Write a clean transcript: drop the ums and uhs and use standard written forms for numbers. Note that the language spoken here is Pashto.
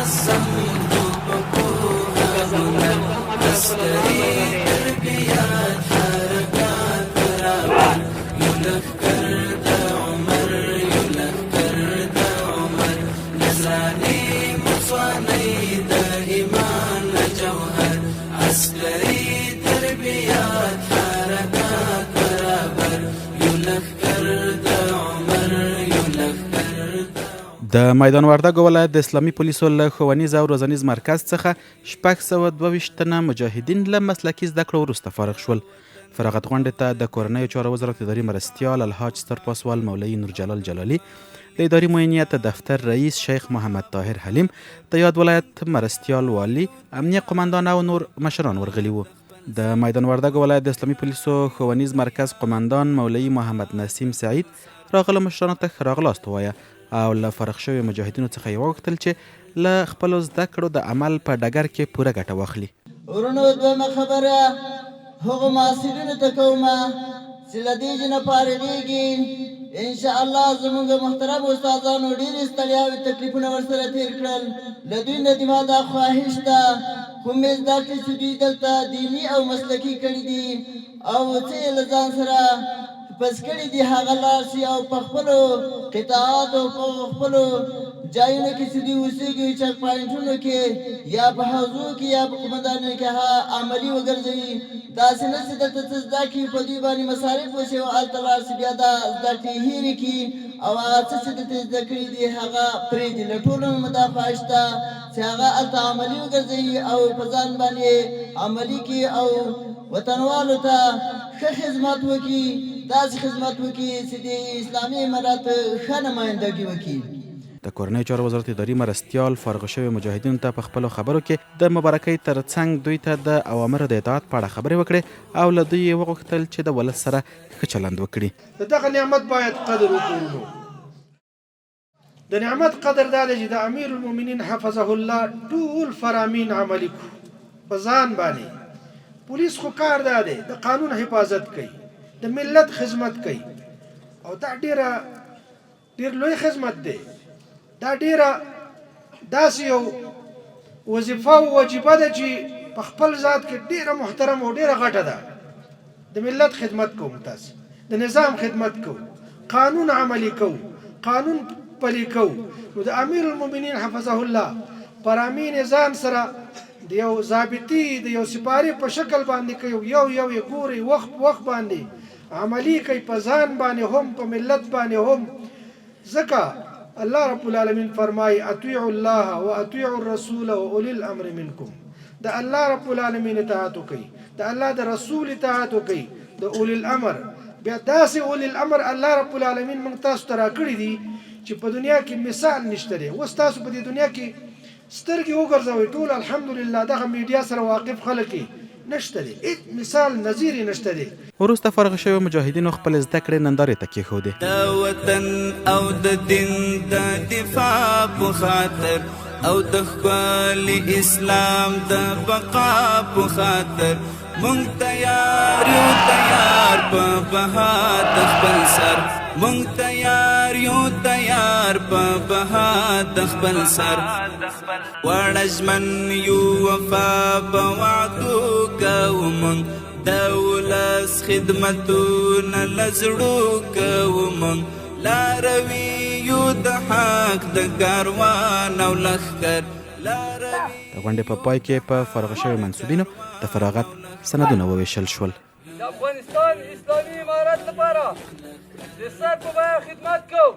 معظم عسكري تربيات حركات برابر يلخ كرد عمر يلخ كرد عمر نزراني مصاني دائمان جوهر عسكري تربيات حركات برابر يلخ كرد عمر يلخ كرد. د میدان وردګ ولایت د اسلامي پولیسو له ښوونیز او روزنیز مرکز څخه 622 تنه مجاهدین له مسلکي زده کړو وروسته فارغ شول. فراغت غونډې ته د کورنیو چارو وزارت اداري مرستیال الحاج سترپاسوال مولوي نورجلال جلالي، د اداري معینیت دفتر رئیس شیخ محمد طاهر حلیم، د یاد ولایت مرستیال والی، امنیه قماندان او نور مشران ورغلي وو. د میدان وردګ ولایت د اسلامي پولیسو ښوونیز مرکز قماندان مولوي محمد نسیم سعید راغلو مشرانو ته ښه راغلاست ووایه او له فارغ شویو مجاهدینو څخه یې وغوښتل چې له خپلو زده کړو د عمل په ډګر کې پوره ګټه واخلي. ورونو دویمه خبره هغو محصلینو ته کومه چې له دې نه فارغېږي، انشاءالله زموږ محترم استادانو ډېرې ستړیاوې تکلیفونه ورسره تېر کړل. له دوی نه زما دا خواهش ده کومې زده کړې چې دوی دلته دیني او مسلکي کړي دي او څه یې له ځان سره پس کړي دي هغه لاړ شي او په خپلو قطاعاتو په خپلو ځایونو کې چې دوی اوسېږي چک پواینټونو کې یا په حوزو کې یا په قمندانونو کې عملي وګرځوي. داسې نه چې دلته څه زده کړي په دوی باندې مصارف وشي او هلته لاړ شي بیا دا زده کړې هېرې کړي او هغه څه چې دلته زده کړي دي هغه پرېږدي. له ټولو مې دا خواهش ده چې هغه هلته عملي وګرځوي او په ځان باندې عملي کړي او وطنوالو ته ښه خدمت وکړي، داسې خدمت وکړي چې د اسلامي امارت ښه نمایندګي وکړي. د کورنیو چارو وزارت اداري مرستیال فارغ شویو مجاهدینو ته په خپلو خبرو کې د مبارکۍ ترڅنګ دوی ته د اوامرو د اطاعت په اړه خبرې وکړې او له دوی یې وغوښتل چې د ولس سره ښه چلند وکړي. د دغه نعمت باید قدر وکړو. د نعمت قدر دا دی چې د امیر المؤمنین حفظه الله ټول فرامین عملي کړو په ځان باندې. پولیس خو کار دا دی د قانون حفاظت کوي، د ملت خدمت کوي او دا ډیر لوی خدمت دی. دا ډیره داسې یو وظیفه او واجبه ده چې په خپل ذات کې ډیره محترم او ډیره غټه ده. د ملت خدمت کوو، تاسو د نظام خدمت کوو، قانون عملی کوو، قانون پلی کوو. نو د امیر المؤمنین حفظه الله فرامین ځان سره د یو ضابطي د یو سپاري په شکل باندې کوي، یو یې ګوري وخت باندې عملی کوي په ځان باندې هم په ملت باندې هم. ځکه الله رب العالمین فرمای اطیعوا الله و اطیعوا الرسول و اولی الامر منکم. د الله رب العالمین اطاعت وکړي، د الله د رسول اطاعت وکړي، د اولی الامر. بیا داسې اولی الامر الله رب العالمین موږ تاسو ته راکړي دي چې په دنیا کې مثال نشته دی. اوس تاسو په دې دنیا کې سترګې وګرځوئ ټول الحمدلله دغه میډیا سره واقف خلک نشته دی، هیڅ مثال نظیر نشته دی. وروسته فارغ شویو مجاهدینو خپل زده کړې نندارې ته کېښودې. د وطن او د دین د دفاع په خاطر او د ښکلي اسلام د بقا په خاطر مونږ تیار یو تیار په بها د خپل سر، مونږ تیار یو تیار په بها د خپل سر. واړه ژمن یو وفا په وعدو کوو مونږ، د ولس خدمتونه له زړو کوو مونږ. لاروي یو د حق د کاروان او لښکر لاروي. د غونډې په پای کې په فارغ شویو منصوبینو د فراغت سندونه وویشل شول. د افغانستان اسلامي امارت لپاره د سر په بیه خدمت کوو.